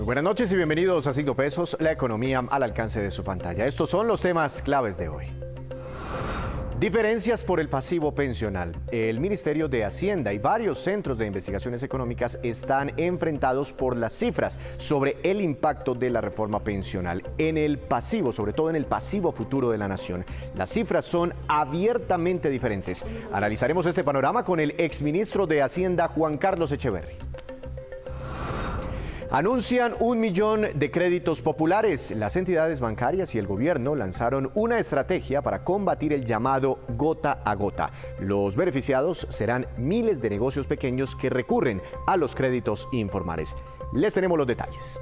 Buenas noches y bienvenidos a 5 Pesos, la economía al alcance de su pantalla. Estos son los temas claves de hoy. Diferencias por el pasivo pensional. El Ministerio de Hacienda y varios centros de investigaciones económicas están enfrentados por las cifras sobre el impacto de la reforma pensional en el pasivo, sobre todo en el pasivo futuro de la nación. Las cifras son abiertamente diferentes. Analizaremos este panorama con el exministro de Hacienda, Juan Carlos Echeverri. Anuncian 1 millón de créditos populares. Las entidades bancarias y el gobierno lanzaron una estrategia para combatir el llamado gota a gota. Los beneficiados serán miles de negocios pequeños que recurren a los créditos informales. Les tenemos los detalles.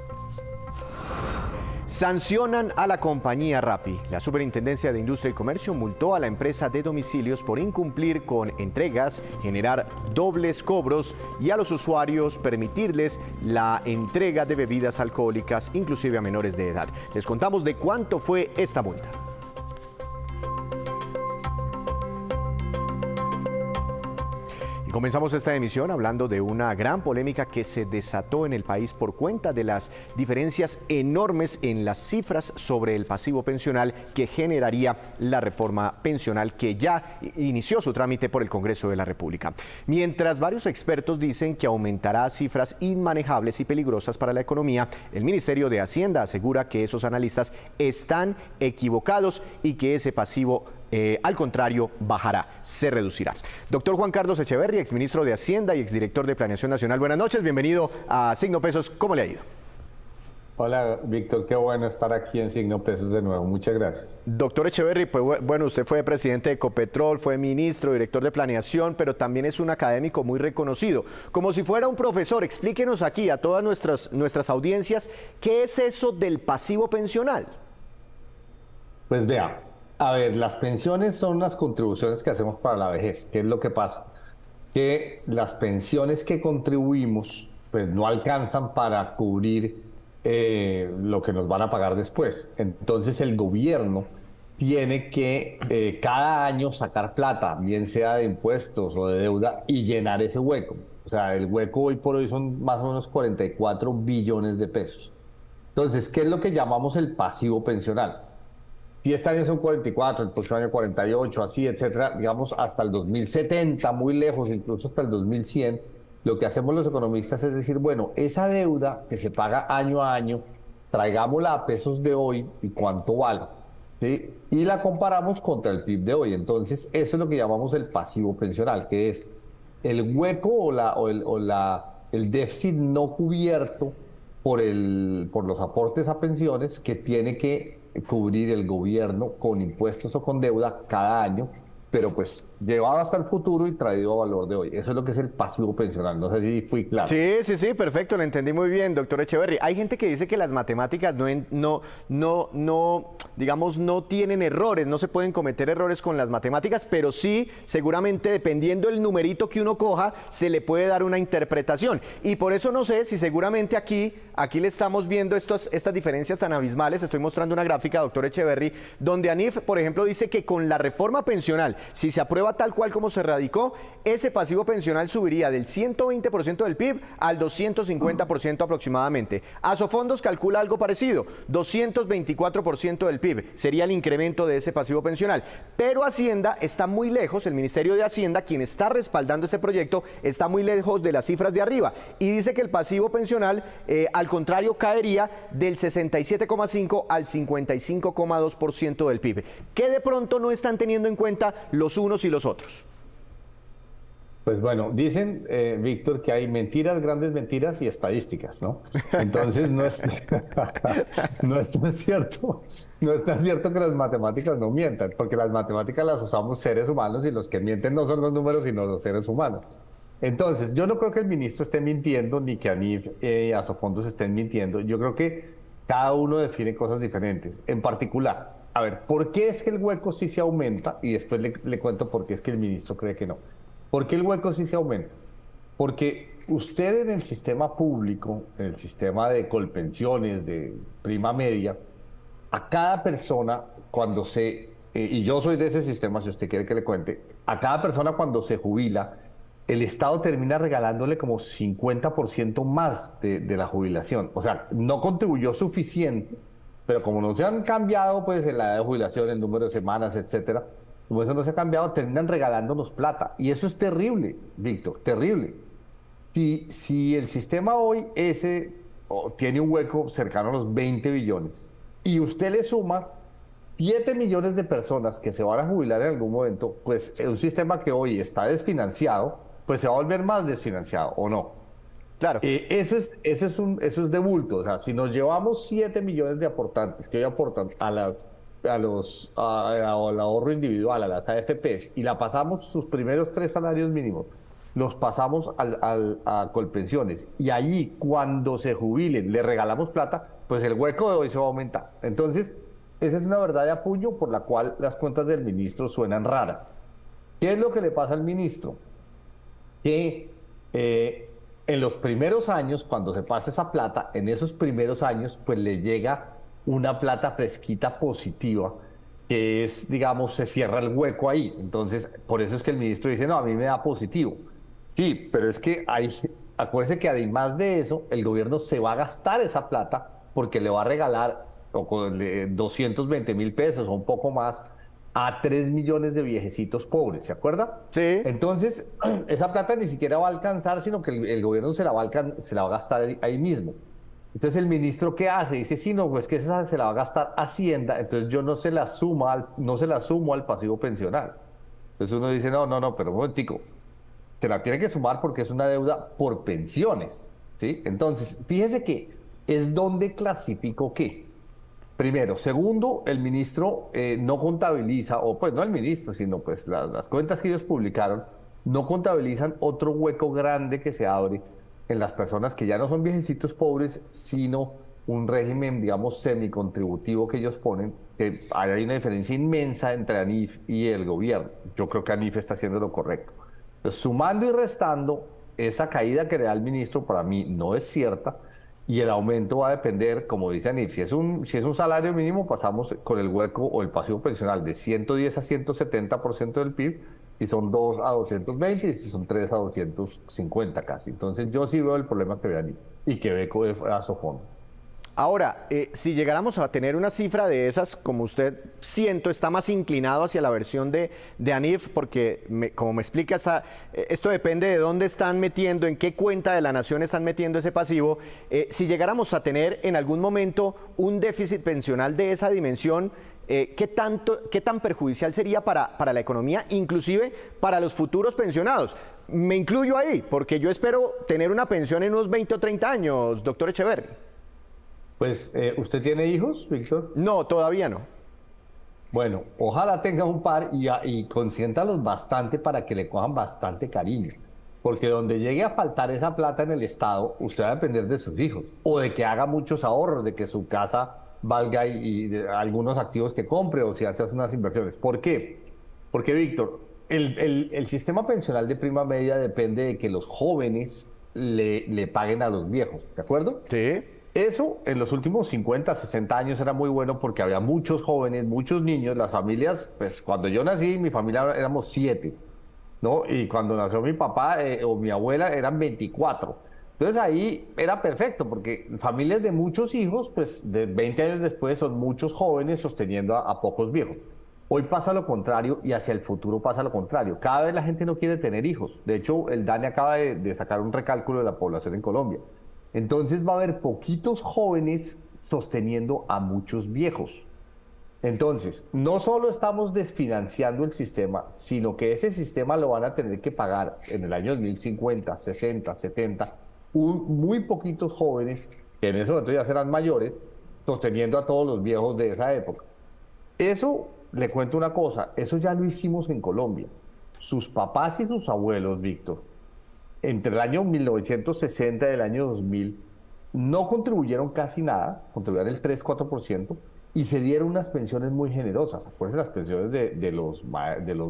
Sancionan a la compañía Rappi. La Superintendencia de Industria y Comercio multó a la empresa de domicilios por incumplir con entregas, generar dobles cobros y a los usuarios permitirles la entrega de bebidas alcohólicas, inclusive a menores de edad. Les contamos de cuánto fue esta multa. Y comenzamos esta emisión hablando de una gran polémica que se desató en el país por cuenta de las diferencias enormes en las cifras sobre el pasivo pensional que generaría la reforma pensional que ya inició su trámite por el Congreso de la República. Mientras varios expertos dicen que aumentará a cifras inmanejables y peligrosas para la economía, el Ministerio de Hacienda asegura que esos analistas están equivocados y que ese pasivo al contrario, bajará, se reducirá. Doctor Juan Carlos Echeverri, exministro de Hacienda y exdirector de Planeación Nacional. Buenas noches, bienvenido a Signo Pesos. ¿Cómo le ha ido? Hola, Víctor, qué bueno estar aquí en Signo Pesos de nuevo. Muchas gracias. Doctor Echeverri, pues bueno, usted fue presidente de Ecopetrol, fue ministro, director de Planeación, pero también es un académico muy reconocido. Como si fuera un profesor, explíquenos aquí a todas nuestras audiencias, ¿qué es eso del pasivo pensional? Pues vea. A ver, las pensiones son las contribuciones que hacemos para la vejez. ¿Qué es lo que pasa? Que las pensiones que contribuimos pues no alcanzan para cubrir lo que nos van a pagar después. Entonces el gobierno tiene que cada año sacar plata, bien sea de impuestos o de deuda, y llenar ese hueco. O sea, el hueco hoy por hoy son más o menos 44 billones de pesos. Entonces, ¿qué es lo que llamamos el pasivo pensional? Si este año son 44, el próximo año 48, así, etcétera, digamos hasta el 2070, muy lejos, incluso hasta el 2100, lo que hacemos los economistas es decir, bueno, esa deuda que se paga año a año, traigámosla a pesos de hoy y cuánto vale, ¿sí? Y la comparamos contra el PIB de hoy. Entonces, eso es lo que llamamos el pasivo pensional, que es el hueco el déficit no cubierto por los aportes a pensiones que tiene que cubrir el gobierno con impuestos o con deuda cada año, pero pues llevado hasta el futuro y traído a valor de hoy. Eso es lo que es el pasivo pensional. No sé si fui claro. Sí, perfecto, lo entendí muy bien, doctor Echeverri. Hay gente que dice que las matemáticas digamos, no tienen errores, no se pueden cometer errores con las matemáticas, pero sí, seguramente dependiendo del numerito que uno coja, se le puede dar una interpretación. Y por eso no sé si seguramente aquí le estamos viendo estas diferencias tan abismales. Estoy mostrando una gráfica, doctor Echeverri, donde ANIF, por ejemplo, dice que con la reforma pensional, si se aprueba tal cual como se radicó, ese pasivo pensional subiría del 120% del PIB al 250% aproximadamente. Asofondos calcula algo parecido, 224% del PIB sería el incremento de ese pasivo pensional. Pero Hacienda está muy lejos, el Ministerio de Hacienda, quien está respaldando este proyecto, está muy lejos de las cifras de arriba y dice que el pasivo pensional, al contrario, caería del 67,5 al 55,2% del PIB. ¿Qué de pronto no están teniendo en cuenta los unos y los otros? Pues bueno, dicen, Víctor, que hay mentiras, grandes mentiras y estadísticas, ¿no? Entonces no es, no es tan cierto, no es tan cierto que las matemáticas no mientan, porque las matemáticas las usamos seres humanos y los que mienten no son los números, sino los seres humanos. Entonces, yo no creo que el ministro esté mintiendo, ni que ANIF y Asofondos estén mintiendo. Yo creo que cada uno define cosas diferentes. En particular, a ver, ¿por qué es que el hueco sí se aumenta? Y después le cuento por qué es que el ministro cree que no. ¿Por qué el hueco sí se aumenta? Porque usted en el sistema público, en el sistema de colpensiones, de prima media, a cada persona cuando y yo soy de ese sistema, si usted quiere que le cuente, a cada persona cuando se jubila, el Estado termina regalándole como 50% más de la jubilación. O sea, no contribuyó suficiente, pero como no se han cambiado, pues, en la edad de jubilación, el número de semanas, etcétera, como eso no se ha cambiado, terminan regalándonos plata. Y eso es terrible, Víctor, terrible. Si el sistema hoy ese tiene un hueco cercano a los 20 billones y usted le suma 7 millones de personas que se van a jubilar en algún momento, pues un sistema que hoy está desfinanciado, pues se va a volver más desfinanciado, ¿o no? Claro. Eso es de bulto. O sea, si nos llevamos 7 millones de aportantes que hoy aportan al ahorro individual, a las AFPs, y la pasamos sus primeros 3 salarios mínimos, los pasamos a Colpensiones, y allí cuando se jubilen le regalamos plata, pues el hueco de hoy se va a aumentar. Entonces, esa es una verdad de apuño por la cual las cuentas del ministro suenan raras. ¿Qué es lo que le pasa al ministro? Que en los primeros años, cuando se pasa esa plata, en esos primeros años, pues le llega una plata fresquita positiva, que es, digamos, se cierra el hueco ahí. Entonces, por eso es que el ministro dice, no, a mí me da positivo. Sí, pero es que acuérdese que además de eso, el gobierno se va a gastar esa plata porque le va a regalar o con 220.000 pesos o un poco más a 3 millones de viejecitos pobres, ¿se acuerda? Sí. Entonces, esa plata ni siquiera va a alcanzar, sino que el gobierno se la va a gastar ahí mismo. Entonces, el ministro, ¿qué hace? Dice, sí, no, pues que esa se la va a gastar Hacienda, entonces yo no se la sumo al pasivo pensional. Entonces uno dice, no, no, no, pero un momentico, se la tiene que sumar porque es una deuda por pensiones, ¿sí? Entonces, fíjese que es donde clasifico qué. Primero. Segundo, el ministro no contabiliza, o pues no el ministro, sino pues las cuentas que ellos publicaron, no contabilizan otro hueco grande que se abre en las personas que ya no son viejecitos pobres, sino un régimen, digamos, semicontributivo que ellos ponen, que hay una diferencia inmensa entre ANIF y el gobierno. Yo creo que ANIF está haciendo lo correcto. Entonces, sumando y restando, esa caída que le da el ministro para mí no es cierta, y el aumento va a depender, como dice Anif, si es un salario mínimo, pasamos con el hueco o el pasivo pensional de 110 a 170% del PIB, y son 2 a 220, y si son 3 a 250 casi. Entonces yo sí veo el problema que ve Anif y que ve a Sofondo. Ahora, si llegáramos a tener una cifra de esas, como usted siento, está más inclinado hacia la versión de ANIF, porque como me explica, esto depende de dónde están metiendo, en qué cuenta de la nación están metiendo ese pasivo. Si llegáramos a tener en algún momento un déficit pensional de esa dimensión, ¿qué tan perjudicial sería para la economía, inclusive para los futuros pensionados? Me incluyo ahí, porque yo espero tener una pensión en unos 20 o 30 años, doctor Echeverri. Pues, ¿usted tiene hijos, Víctor? No, todavía no. Bueno, ojalá tenga un par y consiéntalos bastante para que le cojan bastante cariño. Porque donde llegue a faltar esa plata en el Estado, usted va a depender de sus hijos. O de que haga muchos ahorros, de que su casa valga y de algunos activos que compre o si hace unas inversiones. ¿Por qué? Porque, Víctor, el sistema pensional de prima media depende de que los jóvenes le paguen a los viejos, ¿de acuerdo? Sí. Eso en los últimos 50, 60 años era muy bueno porque había muchos jóvenes, muchos niños, las familias, pues cuando yo nací, mi familia éramos 7, ¿no? Y cuando nació mi papá o mi abuela eran 24. Entonces ahí era perfecto porque familias de muchos hijos, pues de 20 años después son muchos jóvenes sosteniendo a pocos viejos. Hoy pasa lo contrario y hacia el futuro pasa lo contrario. Cada vez la gente no quiere tener hijos. De hecho, el DANE acaba de sacar un recálculo de la población en Colombia. Entonces va a haber poquitos jóvenes sosteniendo a muchos viejos. Entonces, no solo estamos desfinanciando el sistema, sino que ese sistema lo van a tener que pagar en el año 2050, 60, 70, muy poquitos jóvenes, que en ese momento ya serán mayores, sosteniendo a todos los viejos de esa época. Eso, le cuento una cosa, eso ya lo hicimos en Colombia. Sus papás y sus abuelos, Víctor, entre el año 1960 y el año 2000, no contribuyeron casi nada, contribuyeron el 3-4%, y se dieron unas pensiones muy generosas. Acuérdense las pensiones de los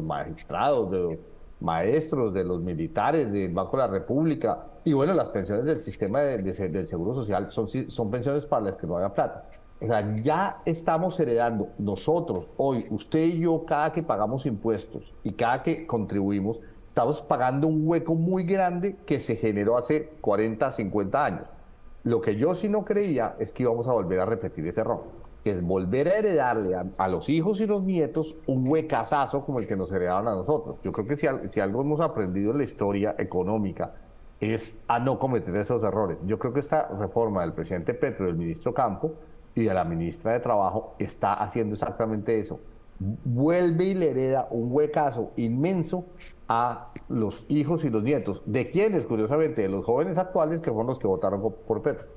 magistrados, de los maestros, de los militares, del Banco de la República, y bueno, las pensiones del sistema del Seguro Social son pensiones para las que no había plata. O sea, ya estamos heredando nosotros, hoy, usted y yo, cada que pagamos impuestos y cada que contribuimos, Estamos pagando un hueco muy grande que se generó hace 40, 50 años. Lo que yo sí no creía es que íbamos a volver a repetir ese error, que es volver a heredarle a los hijos y los nietos un huecazazo como el que nos heredaron a nosotros. Yo creo que si algo hemos aprendido en la historia económica es a no cometer esos errores. Yo creo que esta reforma del presidente Petro, del ministro Campo y de la ministra de Trabajo está haciendo exactamente eso. Vuelve y le hereda un huecazo inmenso a los hijos y los nietos. ¿De quiénes? Curiosamente, de los jóvenes actuales que fueron los que votaron por Petro.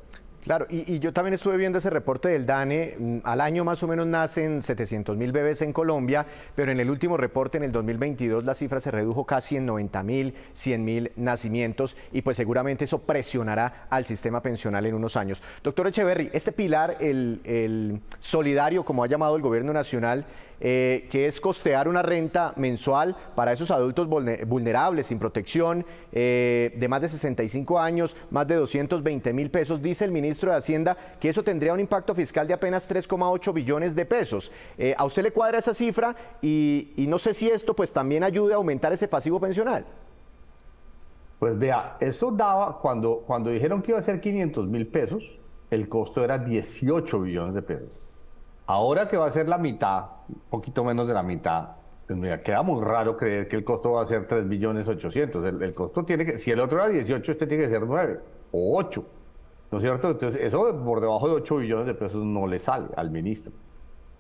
Claro, y yo también estuve viendo ese reporte del DANE. Al año más o menos nacen 700.000 bebés en Colombia, pero en el último reporte, en el 2022, la cifra se redujo casi en 90.000, 100.000 nacimientos, y pues seguramente eso presionará al sistema pensional en unos años. Doctor Echeverry, este pilar, el solidario, como ha llamado el gobierno nacional, que es costear una renta mensual para esos adultos vulnerables, sin protección, de más de 65 años, más de 220.000 pesos, dice el ministro de Hacienda que eso tendría un impacto fiscal de apenas 3,8 billones de pesos. ¿A usted le cuadra esa cifra? Y no sé si esto pues también ayude a aumentar ese pasivo pensional. Pues vea, eso daba, cuando dijeron que iba a ser 500.000 pesos, el costo era 18 billones de pesos. Ahora que va a ser la mitad, un poquito menos de la mitad, pues mira, queda muy raro creer que el costo va a ser 3.800.000. El costo tiene que, si el otro era 18, este tiene que ser 9 o 8, ¿no es cierto? Entonces, eso por debajo de 8 billones de pesos no le sale al ministro,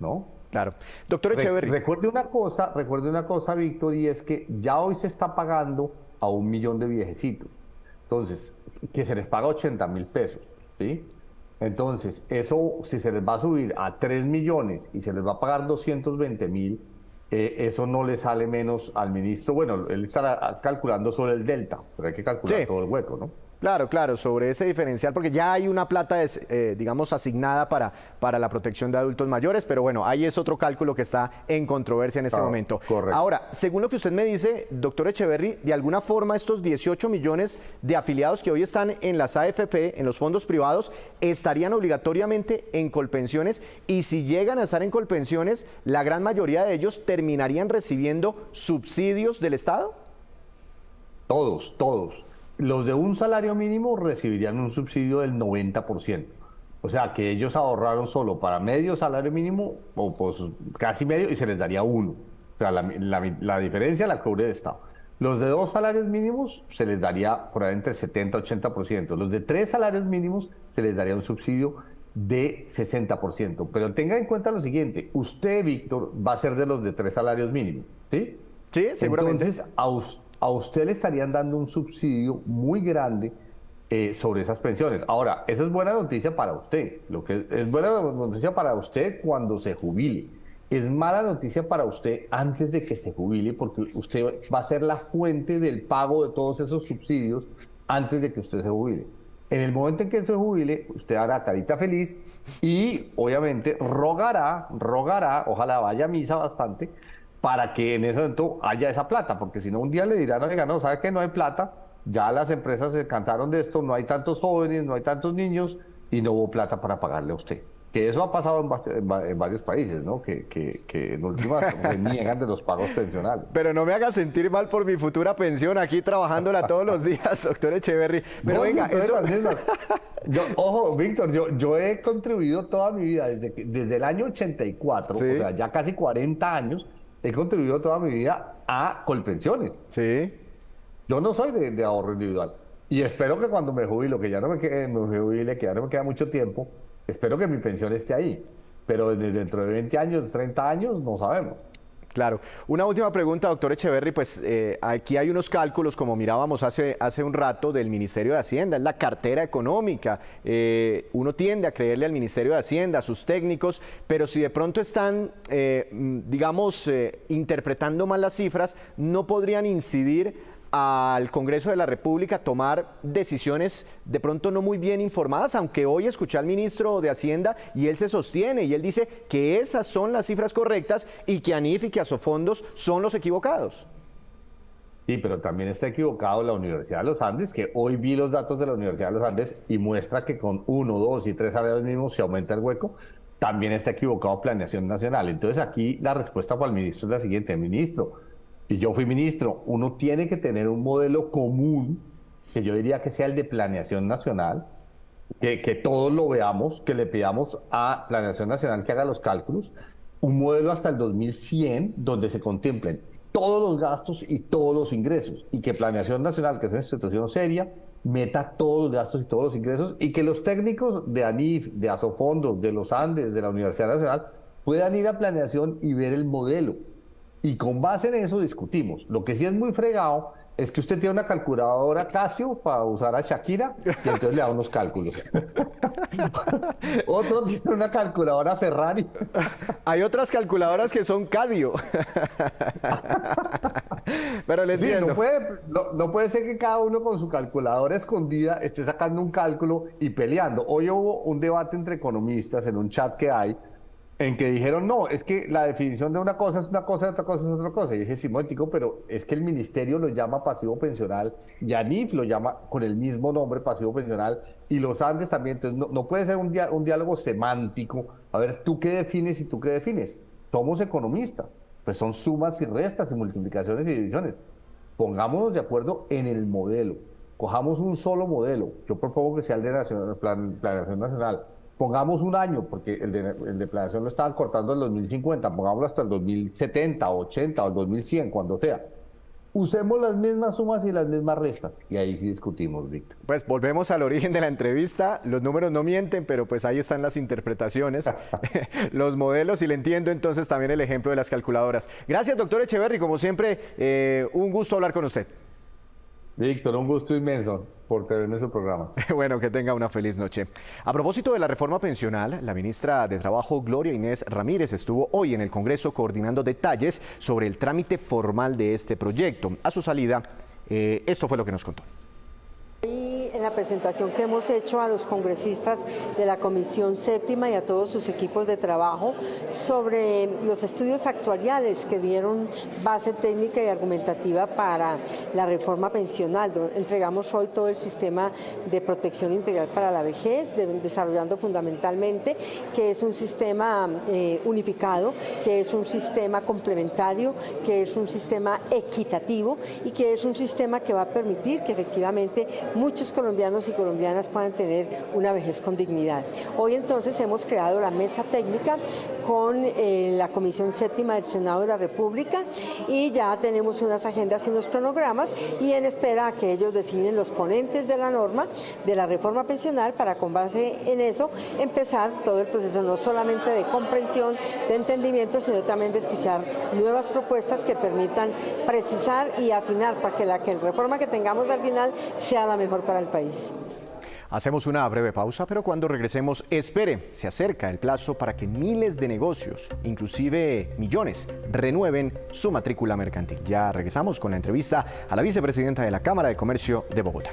¿no? Claro. Doctor Echeverry. Recuerde una cosa, Víctor, y es que ya hoy se está pagando a 1 millón de viejecitos. Entonces, que se les paga 80.000 pesos, ¿sí? Entonces, eso, si se les va a subir a 3 millones y se les va a pagar 220.000, eso no le sale menos al ministro. Bueno, él estará calculando sobre el delta, pero hay que calcular todo el hueco, ¿no? Claro, claro, sobre ese diferencial, porque ya hay una plata, digamos, asignada para la protección de adultos mayores, pero bueno, ahí es otro cálculo que está en controversia en este momento. Correcto. Ahora, según lo que usted me dice, doctor Echeverry, de alguna forma estos 18 millones de afiliados que hoy están en las AFP, en los fondos privados, estarían obligatoriamente en Colpensiones, y si llegan a estar en Colpensiones, la gran mayoría de ellos terminarían recibiendo subsidios del Estado. Todos, todos. Los de un salario mínimo recibirían un subsidio del 90%. O sea, que ellos ahorraron solo para medio salario mínimo, o pues casi medio, y se les daría uno. O sea, la diferencia la cubre el Estado. Los de 2 salarios mínimos se les daría por ahí entre 70 y 80%. Los de 3 salarios mínimos se les daría un subsidio de 60%. Pero tenga en cuenta lo siguiente, usted, Víctor, va a ser de los de 3 salarios mínimos, ¿sí? Sí, seguramente. Entonces, a usted le estarían dando un subsidio muy grande sobre esas pensiones. Ahora, eso es buena noticia para usted. Lo que es buena noticia para usted cuando se jubile. Es mala noticia para usted antes de que se jubile, porque usted va a ser la fuente del pago de todos esos subsidios antes de que usted se jubile. En el momento en que se jubile, usted hará carita feliz y obviamente rogará, ojalá vaya a misa bastante, para que en ese momento haya esa plata, porque si no un día le dirán, oiga, no, ¿sabe que no hay plata? Ya las empresas se cansaron de esto, no hay tantos jóvenes, no hay tantos niños y no hubo plata para pagarle a usted. Que eso ha pasado en varios países, ¿no? Que en últimas reniegan de los pagos pensionales. Pero no me haga sentir mal por mi futura pensión aquí trabajándola todos los días, doctor Echeverry. Pero No, venga, eso... Ojo, Víctor, yo he contribuido toda mi vida, desde el año 84, Sí. o sea, ya casi 40 años, he contribuido toda mi vida a Colpensiones. Sí. Yo no soy de ahorro individual. Y espero que cuando me jubilo, que ya no me jubile, que ya no me queda mucho tiempo, espero que mi pensión esté ahí. Pero dentro de 20 años, 30 años, no sabemos. Claro. Una última pregunta, doctor Echeverry, pues aquí hay unos cálculos, como mirábamos hace un rato, del Ministerio de Hacienda, es la cartera económica. Uno tiende a creerle al Ministerio de Hacienda, a sus técnicos, pero si de pronto están, digamos, interpretando mal las cifras, no podrían incidir al Congreso de la República tomar decisiones de pronto no muy bien informadas, aunque hoy escuché al ministro de Hacienda y él se sostiene y él dice que esas son las cifras correctas y que ANIF y que Asofondos son los equivocados. Sí, pero también está equivocado la Universidad de los Andes, que hoy vi los datos de la Universidad de los Andes y muestra que con 1, 2 y 3 salarios mínimos se aumenta el hueco. También está equivocado Planeación Nacional. Entonces aquí la respuesta para el ministro es la siguiente: ministro, y yo fui ministro, uno tiene que tener un modelo común, que yo diría que sea el de planeación nacional, que todos lo veamos, que le pidamos a Planeación Nacional que haga los cálculos, un modelo hasta el 2100 donde se contemplen todos los gastos y todos los ingresos, y que Planeación Nacional, que es una institución seria, meta todos los gastos y todos los ingresos, y que los técnicos de ANIF, de Asofondos, de los Andes, de la Universidad Nacional, puedan ir a planeación y ver el modelo. Y con base en eso discutimos. Lo que sí es muy fregado es que usted tiene una calculadora Casio para usar a Shakira y entonces le da unos cálculos. Otro tiene una calculadora Ferrari. Hay otras calculadoras que son Cadio. Pero les Sí, entiendo. no puede ser que cada uno con su calculadora escondida esté sacando un cálculo y peleando. Hoy hubo un debate entre economistas en un chat que hay, en que dijeron, no, es que la definición de una cosa es una cosa, de otra cosa es otra cosa. Y dije, sí, momentico, pero es que el ministerio lo llama pasivo pensional, y ANIF lo llama con el mismo nombre, pasivo pensional, y los Andes también. Entonces, no puede ser un diálogo semántico. A ver, ¿tú qué defines y tú qué defines? Somos economistas, pues son sumas y restas y multiplicaciones y divisiones. Pongámonos de acuerdo en el modelo. Cojamos un solo modelo. Yo propongo que sea el de Planeación Nacional. Pongamos un año, porque el de planeación lo estaban cortando en el 2050, pongámoslo hasta el 2070, 80 o el 2100, cuando sea. Usemos las mismas sumas y las mismas restas. Y ahí sí discutimos, Víctor. Pues volvemos al origen de la entrevista. Los números no mienten, pero pues ahí están las interpretaciones, los modelos, y le entiendo entonces también el ejemplo de las calculadoras. Gracias, doctor Echeverry. Como siempre, un gusto hablar con usted. Víctor, un gusto inmenso por tener en su programa. Bueno, que tenga una feliz noche. A propósito de la reforma pensional, la ministra de Trabajo, Gloria Inés Ramírez, estuvo hoy en el Congreso coordinando detalles sobre el trámite formal de este proyecto. A su salida, esto fue lo que nos contó. En la presentación que hemos hecho a los congresistas de la Comisión Séptima y a todos sus equipos de trabajo sobre los estudios actuariales que dieron base técnica y argumentativa para la reforma pensional. Entregamos hoy todo el sistema de protección integral para la vejez, desarrollando fundamentalmente que es un sistema unificado, que es un sistema complementario, que es un sistema equitativo y que es un sistema que va a permitir que efectivamente muchos colombianos y colombianas puedan tener una vejez con dignidad. Hoy entonces hemos creado la mesa técnica con la Comisión Séptima del Senado de la República y ya tenemos unas agendas y unos cronogramas y en espera a que ellos designen los ponentes de la norma de la reforma pensional para con base en eso empezar todo el proceso no solamente de comprensión, de entendimiento, sino también de escuchar nuevas propuestas que permitan precisar y afinar para que la reforma que tengamos al final sea la mejor para el país. Hacemos una breve pausa, pero cuando regresemos, espere, se acerca el plazo para que miles de negocios, inclusive millones, renueven su matrícula mercantil. Ya regresamos con la entrevista a la vicepresidenta de la Cámara de Comercio de Bogotá.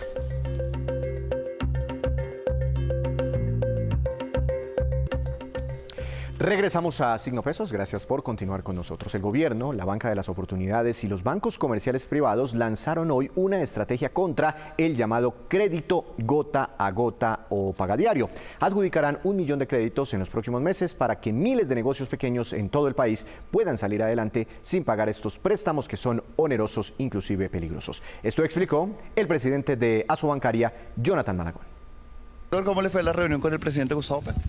Regresamos a Signo Pesos, gracias por continuar con nosotros. El gobierno, la Banca de las Oportunidades y los bancos comerciales privados lanzaron hoy una estrategia contra el llamado crédito gota a gota o pagadiario. Adjudicarán 1 millón de créditos en los próximos meses para que miles de negocios pequeños en todo el país puedan salir adelante sin pagar estos préstamos que son onerosos, inclusive peligrosos. Esto explicó el presidente de Asobancaria, Jonathan Malagón. ¿Cómo le fue la reunión con el presidente Gustavo Petro?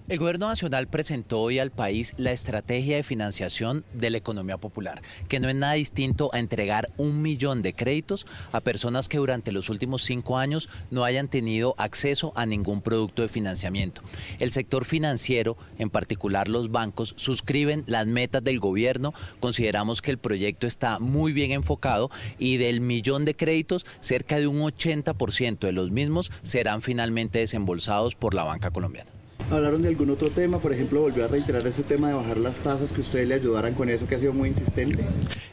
El Gobierno Nacional presentó hoy al país la estrategia de financiación de la economía popular, que no es nada distinto a entregar 1 millón de créditos a personas que durante los últimos 5 años no hayan tenido acceso a ningún producto de financiamiento. El sector financiero, en particular los bancos, suscriben las metas del gobierno. Consideramos que el proyecto está muy bien enfocado y del 1 millón de créditos, cerca de un 80% de los mismos serán finalmente desembolsados por la banca colombiana. ¿Hablaron de algún otro tema? Por ejemplo, volvió a reiterar ese tema de bajar las tasas, que ustedes le ayudaran con eso, que ha sido muy insistente.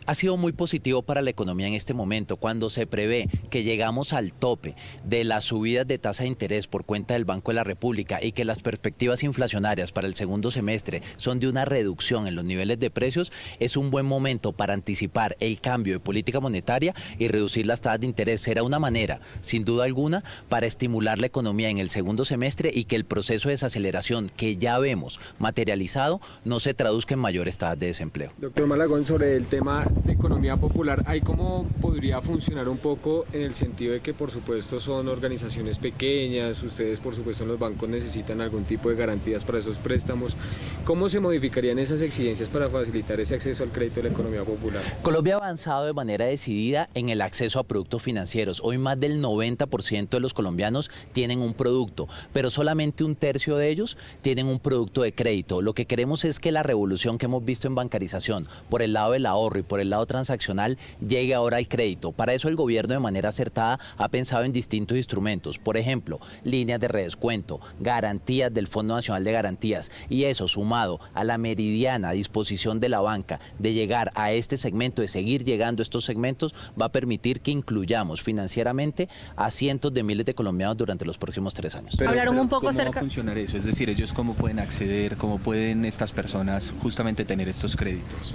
Ha sido muy positivo para la economía en este momento, cuando se prevé que llegamos al tope de las subidas de tasa de interés por cuenta del Banco de la República y que las perspectivas inflacionarias para el segundo semestre son de una reducción en los niveles de precios. Es un buen momento para anticipar el cambio de política monetaria y reducir las tasas de interés. Será una manera, sin duda alguna, para estimular la economía en el segundo semestre y que el proceso de desaceleración aceleración que ya vemos materializado no se traduzca en mayores tasas de desempleo. Doctor Malagón, sobre el tema de economía popular, ¿hay cómo podría funcionar un poco en el sentido de que por supuesto son organizaciones pequeñas, ustedes por supuesto en los bancos necesitan algún tipo de garantías para esos préstamos? ¿Cómo se modificarían esas exigencias para facilitar ese acceso al crédito de la economía popular? Colombia ha avanzado de manera decidida en el acceso a productos financieros. Hoy más del 90% de los colombianos tienen un producto, pero solamente un tercio de ellos tienen un producto de crédito. Lo que queremos es que la revolución que hemos visto en bancarización por el lado del ahorro y por el lado transaccional llegue ahora al crédito. Para eso el gobierno de manera acertada ha pensado en distintos instrumentos, por ejemplo, líneas de redescuento, garantías del Fondo Nacional de Garantías, y eso sumado a la meridiana disposición de la banca de llegar a este segmento, de seguir llegando a estos segmentos, va a permitir que incluyamos financieramente a cientos de miles de colombianos durante los próximos 3 años. Hablaron un poco ¿Cómo va a funcionar eso? Es decir, ellos cómo pueden acceder, cómo pueden estas personas justamente tener estos créditos.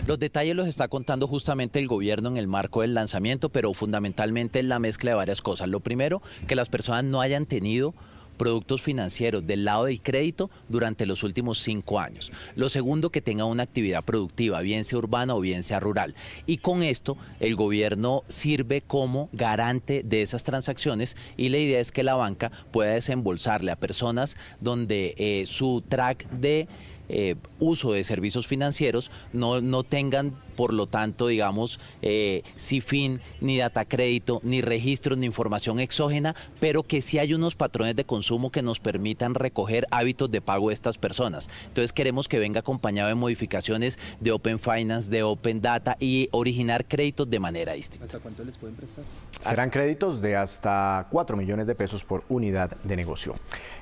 Los detalles los está contando justamente el gobierno en el marco del lanzamiento, pero fundamentalmente es la mezcla de varias cosas. Lo primero, que las personas no hayan tenido productos financieros del lado del crédito durante los últimos 5 años. Lo segundo, que tenga una actividad productiva, bien sea urbana o bien sea rural. Y con esto el gobierno sirve como garante de esas transacciones y la idea es que la banca pueda desembolsarle a personas donde su track de uso de servicios financieros no tengan, por lo tanto, digamos, CIFIN, ni data crédito, ni registros, ni información exógena, pero que sí hay unos patrones de consumo que nos permitan recoger hábitos de pago de estas personas. Entonces queremos que venga acompañado de modificaciones de Open Finance, de Open Data y originar créditos de manera distinta. ¿Hasta cuánto les pueden prestar? Serán créditos de hasta 4 millones de pesos por unidad de negocio.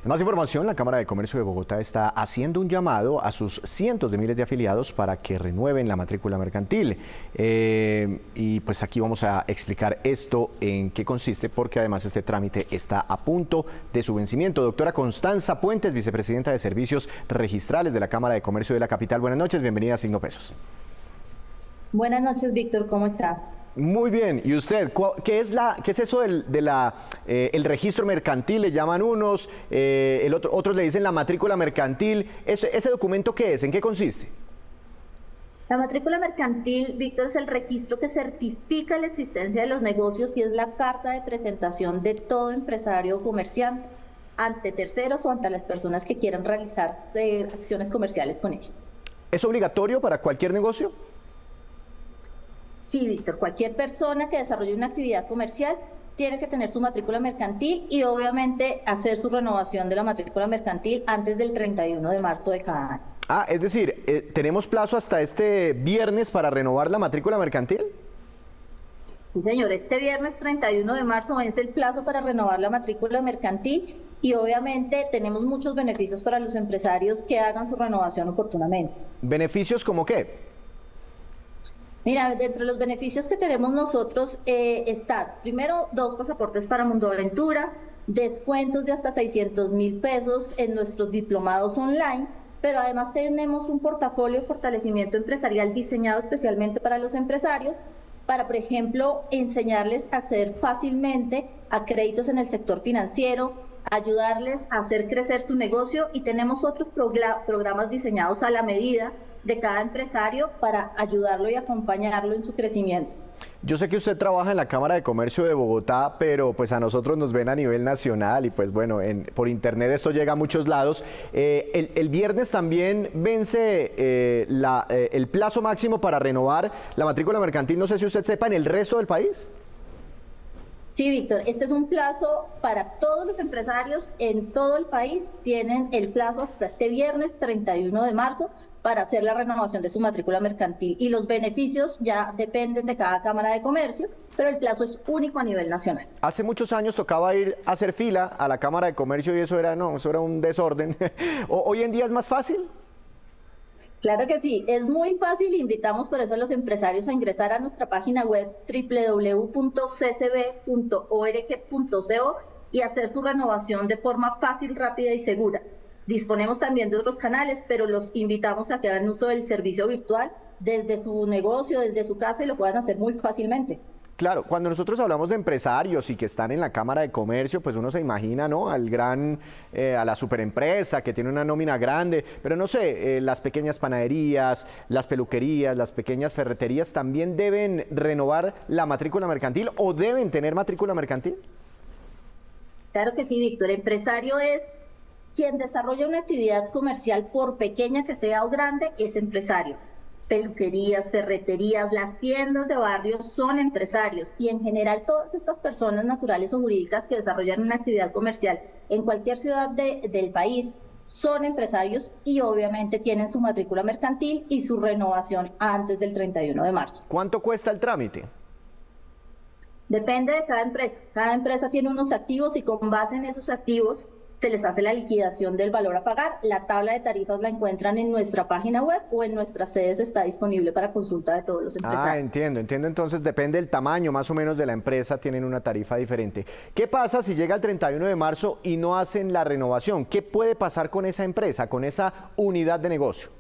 En más información, la Cámara de Comercio de Bogotá está haciendo un llamado a sus cientos de miles de afiliados para que renueven la matrícula mercantil. Y pues aquí vamos a explicar esto en qué consiste, porque además este trámite está a punto de su vencimiento. Doctora Constanza Puentes, vicepresidenta de Servicios Registrales de la Cámara de Comercio de la capital. Buenas noches, bienvenida a Signo Pesos. Buenas noches, Víctor, ¿cómo está? Muy bien, ¿y usted? ¿Qué es eso el registro mercantil? Le llaman unos, otros le dicen la matrícula mercantil. ¿Ese documento qué es? ¿En qué consiste? La matrícula mercantil, Víctor, es el registro que certifica la existencia de los negocios y es la carta de presentación de todo empresario o comerciante ante terceros o ante las personas que quieran realizar acciones comerciales con ellos. ¿Es obligatorio para cualquier negocio? Sí, Víctor, cualquier persona que desarrolle una actividad comercial tiene que tener su matrícula mercantil y obviamente hacer su renovación de la matrícula mercantil antes del 31 de marzo de cada año. Ah, es decir, ¿tenemos plazo hasta este viernes para renovar la matrícula mercantil? Sí, señor, este viernes 31 de marzo vence el plazo para renovar la matrícula mercantil y obviamente tenemos muchos beneficios para los empresarios que hagan su renovación oportunamente. ¿Beneficios como qué? Mira, dentro de los beneficios que tenemos nosotros están, primero, 2 pasaportes para Mundo Aventura, descuentos de hasta 600.000 pesos en nuestros diplomados online, pero además tenemos un portafolio de fortalecimiento empresarial diseñado especialmente para los empresarios, para, por ejemplo, enseñarles a acceder fácilmente a créditos en el sector financiero, ayudarles a hacer crecer su negocio y tenemos otros programas diseñados a la medida de cada empresario para ayudarlo y acompañarlo en su crecimiento. Yo sé que usted trabaja en la Cámara de Comercio de Bogotá, pero pues a nosotros nos ven a nivel nacional y pues bueno, por internet esto llega a muchos lados. El viernes también vence el plazo máximo para renovar la matrícula mercantil, no sé si usted sepa, en el resto del país. Sí, Víctor, este es un plazo para todos los empresarios en todo el país, tienen el plazo hasta este viernes 31 de marzo para hacer la renovación de su matrícula mercantil y los beneficios ya dependen de cada Cámara de Comercio, pero el plazo es único a nivel nacional. Hace muchos años tocaba ir a hacer fila a la Cámara de Comercio y eso era un desorden. ¿Hoy en día es más fácil? Claro que sí, es muy fácil, invitamos por eso a los empresarios a ingresar a nuestra página web www.ccb.org.co y hacer su renovación de forma fácil, rápida y segura. Disponemos también de otros canales, pero los invitamos a que hagan uso del servicio virtual desde su negocio, desde su casa y lo puedan hacer muy fácilmente. Claro, cuando nosotros hablamos de empresarios y que están en la Cámara de Comercio, pues uno se imagina, ¿no? A la superempresa que tiene una nómina grande, pero no sé, las pequeñas panaderías, las peluquerías, las pequeñas ferreterías también deben renovar la matrícula mercantil o deben tener matrícula mercantil. Claro que sí, Víctor. Empresario es quien desarrolla una actividad comercial, por pequeña que sea o grande, es empresario. Peluquerías, ferreterías, las tiendas de barrio son empresarios y en general todas estas personas naturales o jurídicas que desarrollan una actividad comercial en cualquier ciudad del país son empresarios y obviamente tienen su matrícula mercantil y su renovación antes del 31 de marzo. ¿Cuánto cuesta el trámite? Depende de cada empresa. Cada empresa tiene unos activos y con base en esos activos se les hace la liquidación del valor a pagar. La tabla de tarifas la encuentran en nuestra página web o en nuestras sedes, está disponible para consulta de todos los empresarios. Entiendo. Entonces depende del tamaño más o menos de la empresa, tienen una tarifa diferente. ¿Qué pasa si llega el 31 de marzo y no hacen la renovación? ¿Qué puede pasar con esa empresa, con esa unidad de negocio?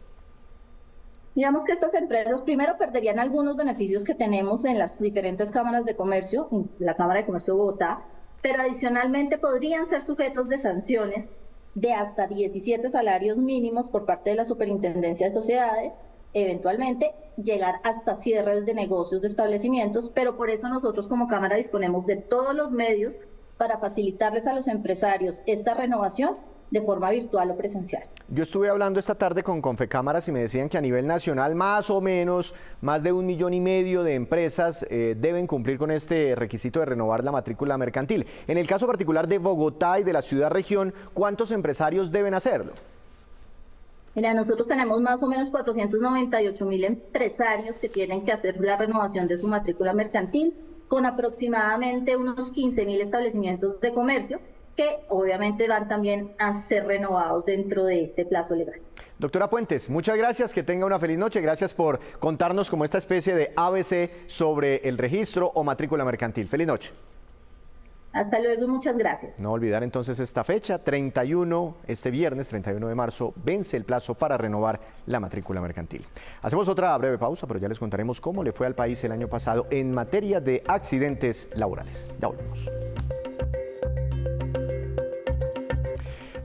Digamos que estas empresas primero perderían algunos beneficios que tenemos en las diferentes cámaras de comercio, en la Cámara de Comercio de Bogotá, pero adicionalmente podrían ser sujetos de sanciones de hasta 17 salarios mínimos por parte de la Superintendencia de Sociedades, eventualmente llegar hasta cierres de negocios de establecimientos, pero por eso nosotros como Cámara disponemos de todos los medios para facilitarles a los empresarios esta renovación de forma virtual o presencial. Yo estuve hablando esta tarde con Confecámaras y me decían que a nivel nacional más o menos más de 1,5 millones de empresas deben cumplir con este requisito de renovar la matrícula mercantil. En el caso particular de Bogotá y de la ciudad-región, ¿cuántos empresarios deben hacerlo? Mira, nosotros tenemos más o menos 498.000 empresarios que tienen que hacer la renovación de su matrícula mercantil, con aproximadamente unos 15.000 establecimientos de comercio, que obviamente van también a ser renovados dentro de este plazo legal. Doctora Puentes, muchas gracias, que tenga una feliz noche. Gracias por contarnos como esta especie de ABC sobre el registro o matrícula mercantil. Feliz noche. Hasta luego y muchas gracias. No olvidar entonces esta fecha, 31, este viernes 31 de marzo, vence el plazo para renovar la matrícula mercantil. Hacemos otra breve pausa, pero ya les contaremos cómo le fue al país el año pasado en materia de accidentes laborales. Ya volvemos.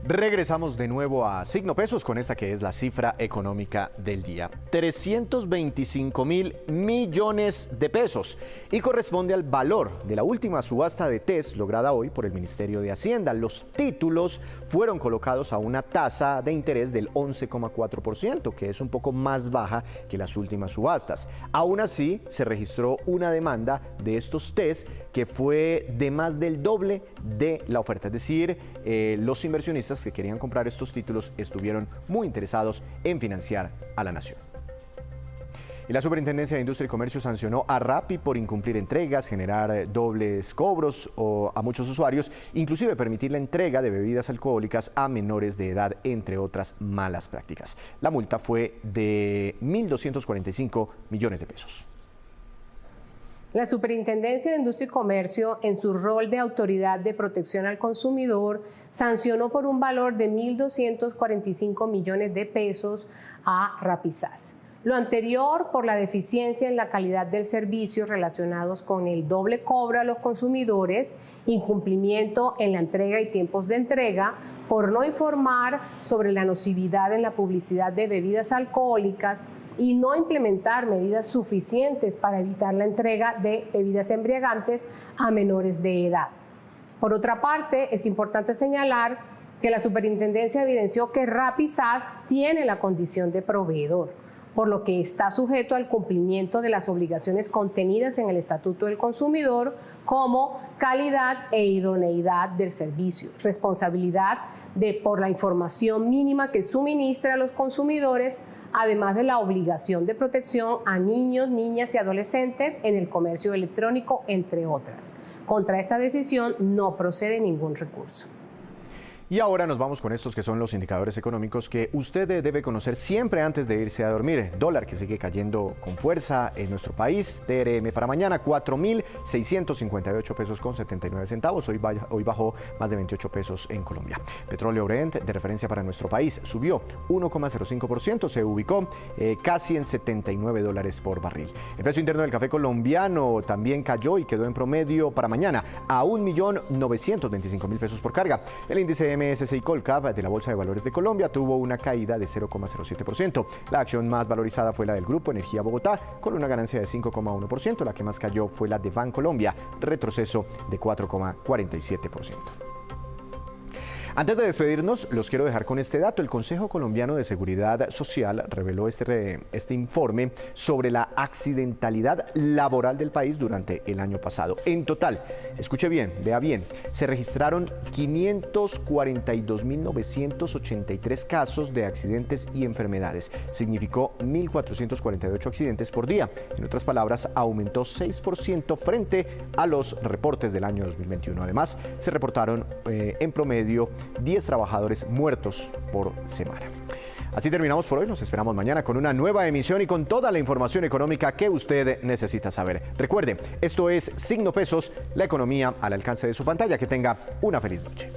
Regresamos de nuevo a Signo Pesos con esta que es la cifra económica del día. 325.000 millones de pesos y corresponde al valor de la última subasta de test lograda hoy por el Ministerio de Hacienda. Los títulos fueron colocados a una tasa de interés del 11,4%, que es un poco más baja que las últimas subastas. Aún así, se registró una demanda de estos test que fue de más del doble de la oferta, es decir, los inversionistas que querían comprar estos títulos estuvieron muy interesados en financiar a la nación. Y la Superintendencia de Industria y Comercio sancionó a Rappi por incumplir entregas, generar dobles cobros a muchos usuarios, inclusive permitir la entrega de bebidas alcohólicas a menores de edad, entre otras malas prácticas. La multa fue de 1.245 millones de pesos. La Superintendencia de Industria y Comercio, en su rol de autoridad de protección al consumidor, sancionó por un valor de 1.245 millones de pesos a Rappi-SAS. Lo anterior por la deficiencia en la calidad del servicio relacionados con el doble cobro a los consumidores, incumplimiento en la entrega y tiempos de entrega, por no informar sobre la nocividad en la publicidad de bebidas alcohólicas, y no implementar medidas suficientes para evitar la entrega de bebidas embriagantes a menores de edad. Por otra parte, es importante señalar que la Superintendencia evidenció que Rappi-SAS tiene la condición de proveedor, por lo que está sujeto al cumplimiento de las obligaciones contenidas en el Estatuto del Consumidor, como calidad e idoneidad del servicio, responsabilidad por la información mínima que suministra a los consumidores, además de la obligación de protección a niños, niñas y adolescentes en el comercio electrónico, entre otras. Contra esta decisión no procede ningún recurso. Y ahora nos vamos con estos que son los indicadores económicos que usted debe conocer siempre antes de irse a dormir. Dólar que sigue cayendo con fuerza en nuestro país. TRM para mañana 4.658 pesos con 79 centavos. Hoy bajó más de 28 pesos en Colombia. Petróleo Brent de referencia para nuestro país subió 1,05%. Se ubicó casi en $79 por barril. El precio interno del café colombiano también cayó y quedó en promedio para mañana a 1.925.000 pesos por carga. El índice MSCI Colcap de la Bolsa de Valores de Colombia tuvo una caída de 0,07%. La acción más valorizada fue la del Grupo Energía Bogotá, con una ganancia de 5,1%. La que más cayó fue la de Bancolombia, retroceso de 4,47%. Antes de despedirnos, los quiero dejar con este dato. El Consejo Colombiano de Seguridad Social reveló este informe sobre la accidentalidad laboral del país durante el año pasado. En total, escuche bien, vea bien, se registraron 542.983 casos de accidentes y enfermedades. Significó 1.448 accidentes por día. En otras palabras, aumentó 6% frente a los reportes del año 2021. Además, se reportaron en promedio 10 trabajadores muertos por semana. Así terminamos por hoy. Nos esperamos mañana con una nueva emisión y con toda la información económica que usted necesita saber. Recuerde, esto es Signo Pesos, la economía al alcance de su pantalla. Que tenga una feliz noche.